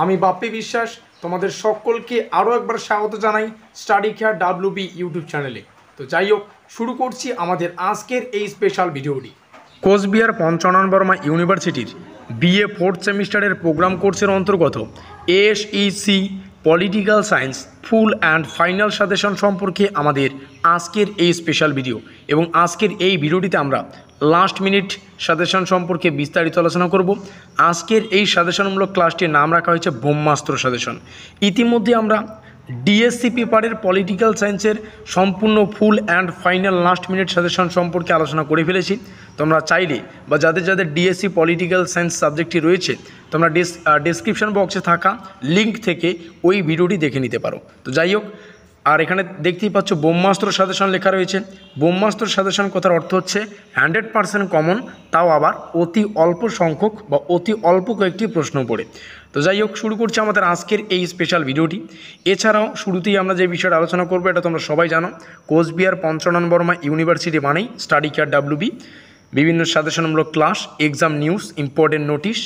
আমি বাপ্পি বিশ্বাস তোমাদের সকলকে আরও একবার স্বাগত জানাই স্টাডি কেয়ার ডাব্লিউবি ইউটিউব চ্যানেলে। তো যাই হোক, শুরু করছি আমাদের আজকের এই স্পেশাল ভিডিওটি। কোচবিহার পঞ্চানন বর্মা ইউনিভার্সিটির বিএ ফোর্থ সেমিস্টারের প্রোগ্রাম কোর্সের অন্তর্গত ASEC political science full and final suggestion সম্পর্কে আমাদের আজকের এই স্পেশাল ভিডিও। এবং আজকের এই ভিডিওটিতে আমরা লাস্ট মিনিট সাজেশন সম্পর্কে বিস্তারিত আলোচনা করব। আজকের এই সাজেশনমূলক ক্লাসটির নাম রাখা হয়েছে ব্রহ্মাস্ত্র সাজেশন। ইতিমধ্যে আমরা ডিএসসি পেপারের পলিটিক্যাল সায়েন্সের সম্পূর্ণ ফুল and final last minute suggestion সম্পর্কে আলোচনা করে ফেলেছি। তোমরা চাইলে বা যাদের যাদের ডিএসসি পলিটিক্যাল সায়েন্স সাবজেক্টটি রয়েছে তোমরা ডেসক্রিপশন বক্সে থাকা লিঙ্ক থেকে ওই ভিডিওটি দেখে নিতে পারো। তো যাই হোক, আর এখানে দেখতেই পাচ্ছ ব্রহ্মাস্ত্র সাজেশন লেখা রয়েছে। ব্রহ্মাস্ত্র সাজেশন কথার অর্থ হচ্ছে 100% কমন, তাও আবার অতি অল্প সংখ্যক বা অতি অল্প কয়েকটি প্রশ্ন পড়ে। তো যাই হোক, শুরু করছি আমাদের আজকের এই স্পেশাল ভিডিওটি। এছাড়াও শুরুতেই আমরা যে বিষয়টা আলোচনা করবো এটা তোমরা সবাই জানো, কোচবিহার পঞ্চানন বর্মা ইউনিভার্সিটি মানেই স্টাডি কেয়ার ডাব্লিউবি। বিভিন্ন সাজেশনমূলক class, exam news, important notice,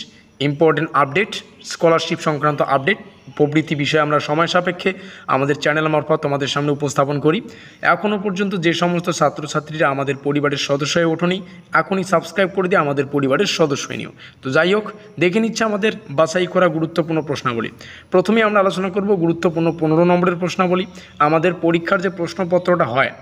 important update, scholarship সংক্রান্ত আপডেট প্রভৃতি বিষয়ে আমরা সময় সাপেক্ষে আমাদের চ্যানেল মারফত তোমাদের সামনে উপস্থাপন করি। এখনও পর্যন্ত যে সমস্ত ছাত্রছাত্রীরা আমাদের পরিবারের সদস্য হয়ে ওঠেনি, এখনই সাবস্ক্রাইব করে দিয়ে আমাদের পরিবারের সদস্য হয়ে নিও। তো যাই হোক, দেখে নিচ্ছে আমাদের বাছাই করা গুরুত্বপূর্ণ প্রশ্নাবলী। প্রথমেই আমরা আলোচনা করব গুরুত্বপূর্ণ 15 নম্বরের প্রশ্নাবলী। আমাদের পরীক্ষার যে প্রশ্নপত্রটা হয়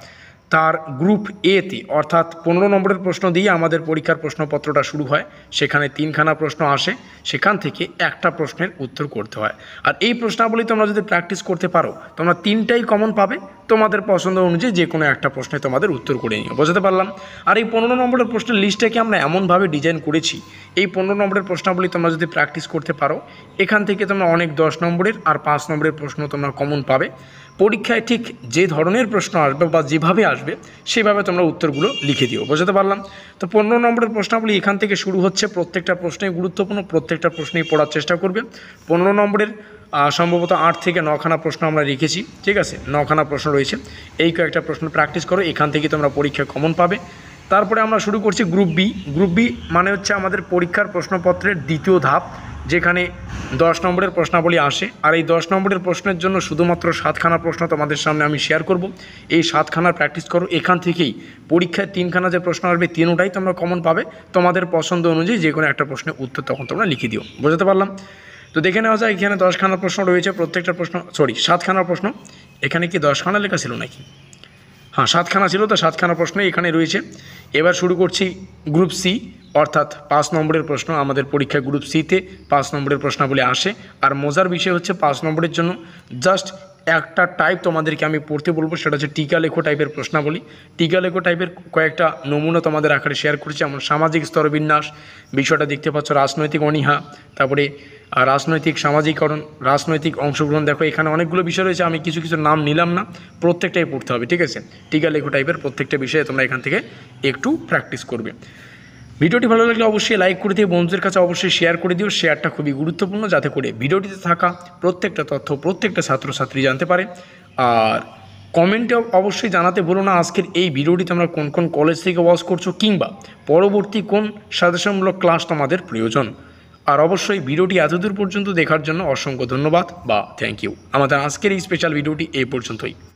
তার গ্রুপ এতে অর্থাৎ 15 নম্বরের প্রশ্ন দিয়ে আমাদের পরীক্ষার প্রশ্নপত্রটা শুরু হয়। সেখানে 3খানা প্রশ্ন আসে, সেখান থেকে একটা প্রশ্নের উত্তর করতে হয়। আর এই প্রশ্নাবলী তোমরা যদি প্র্যাকটিস করতে পারো তোমরা 3টাই কমন পাবে। তোমাদের পছন্দ অনুযায়ী যে কোনো একটা প্রশ্নে তোমাদের উত্তর করে নিও। বোঝাতে পারলাম? আর এই 15 নম্বরের প্রশ্নের লিস্টটাকে আমরা এমনভাবে ডিজাইন করেছি, এই 15 নম্বরের প্রশ্নাবলী তোমরা যদি প্র্যাকটিস করতে পারো এখান থেকে তোমরা অনেক 10 নম্বরের আর 5 নম্বরের প্রশ্ন তোমরা কমন পাবে। পরীক্ষায় ঠিক যে ধরনের প্রশ্ন আসবে বা যেভাবে আসবে সেভাবে তোমরা উত্তরগুলো লিখে দিও। বোঝাতে পারলাম? তো 15 নম্বরের প্রশ্নাবলী এখান থেকে শুরু হচ্ছে। প্রত্যেকটা প্রশ্নই গুরুত্বপূর্ণ, প্রত্যেকটা প্রশ্নেই পড়ার চেষ্টা করবে। 15 নম্বরের সম্ভবত 8 থেকে 9খানা প্রশ্ন আমরা রেখেছি, ঠিক আছে? 9খানা প্রশ্ন রয়েছে। এই কয়েকটা প্রশ্ন প্র্যাকটিস করো, এখান থেকে তোমরা পরীক্ষায় কমন পাবে। তারপরে আমরা শুরু করছি গ্রুপ বি। গ্রুপ বি মানে হচ্ছে আমাদের পরীক্ষার প্রশ্নপত্রের দ্বিতীয় ধাপ, যেখানে 10 নম্বরের প্রশ্নাবলী আসে। আর এই 10 নম্বরের প্রশ্নের জন্য শুধুমাত্র 7খানা প্রশ্ন তোমাদের সামনে আমি শেয়ার করব। এই 7খানার প্র্যাকটিস করো, এখান থেকেই পরীক্ষায় 3খানা যে প্রশ্ন আসবে 3টাই তোমরা কমন পাবে। তোমাদের পছন্দ অনুযায়ী যে কোনো একটা প্রশ্নের উত্তর তখন তোমরা লিখে দিও। বোঝাতে পারলাম? তো দেখে নেওয়া যায়, এখানে 10খানা প্রশ্ন রয়েছে। প্রত্যেকটা প্রশ্ন 7খানা প্রশ্ন। এখানে কি 10খানা লেখা ছিল নাকি? হ্যাঁ, 7খানা ছিল। তো 7খানা প্রশ্ন এখানে রয়েছে। এবার শুরু করছি গ্রুপ সি, অর্থাৎ 5 নম্বরের প্রশ্ন। আমাদের পরীক্ষায় গ্রুপ সিতে 5 নম্বরের প্রশ্নাবলী আসে। আর মজার বিষয় হচ্ছে 5 নম্বরের জন্য জাস্ট একটা টাইপ তোমাদেরকে আমি পড়তে বলবো, সেটা হচ্ছে টিকা লেখো টাইপের প্রশ্নাবলী। টিকা লেখো টাইপের কয়েকটা নমুনা তোমাদের আকারে শেয়ার করেছি। যেমন সামাজিক স্তরবিন্যাস বিষয়টা দেখতে পাচ্ছ, রাজনৈতিক অনীহা, তারপরে রাজনৈতিক সামাজিকরণ, রাজনৈতিক অংশগ্রহণ। দেখো এখানে অনেকগুলো বিষয় রয়েছে, আমি কিছু কিছু নাম নিলাম না, প্রত্যেকটাই পড়তে হবে, ঠিক আছে? টিকা লেখো টাইপের প্রত্যেকটা বিষয়ে তোমরা এখান থেকে একটু প্র্যাকটিস করবে। ভিডিওটি ভালো লাগলে অবশ্যই লাইক করে দিও, বন্ধুদের কাছে অবশ্যই শেয়ার করে দিও। শেয়ারটা খুবই গুরুত্বপূর্ণ, যাতে করে ভিডিওটিতে থাকা প্রত্যেকটা তথ্য প্রত্যেকটা ছাত্রছাত্রী জানতে পারে। আর কমেন্টে অবশ্যই জানাতে বলো না আজকের এই ভিডিওটি তোমরা কোন কোন কলেজ থেকে ওয়াচ করছো, কিংবা পরবর্তী কোন সাজেশনমূলক ক্লাস তোমাদের প্রয়োজন। আর অবশ্যই ভিডিওটি এতদূর পর্যন্ত দেখার জন্য অসংখ্য ধন্যবাদ বা থ্যাংক ইউ। আমাদের আজকের এই স্পেশাল ভিডিওটি এই পর্যন্তই।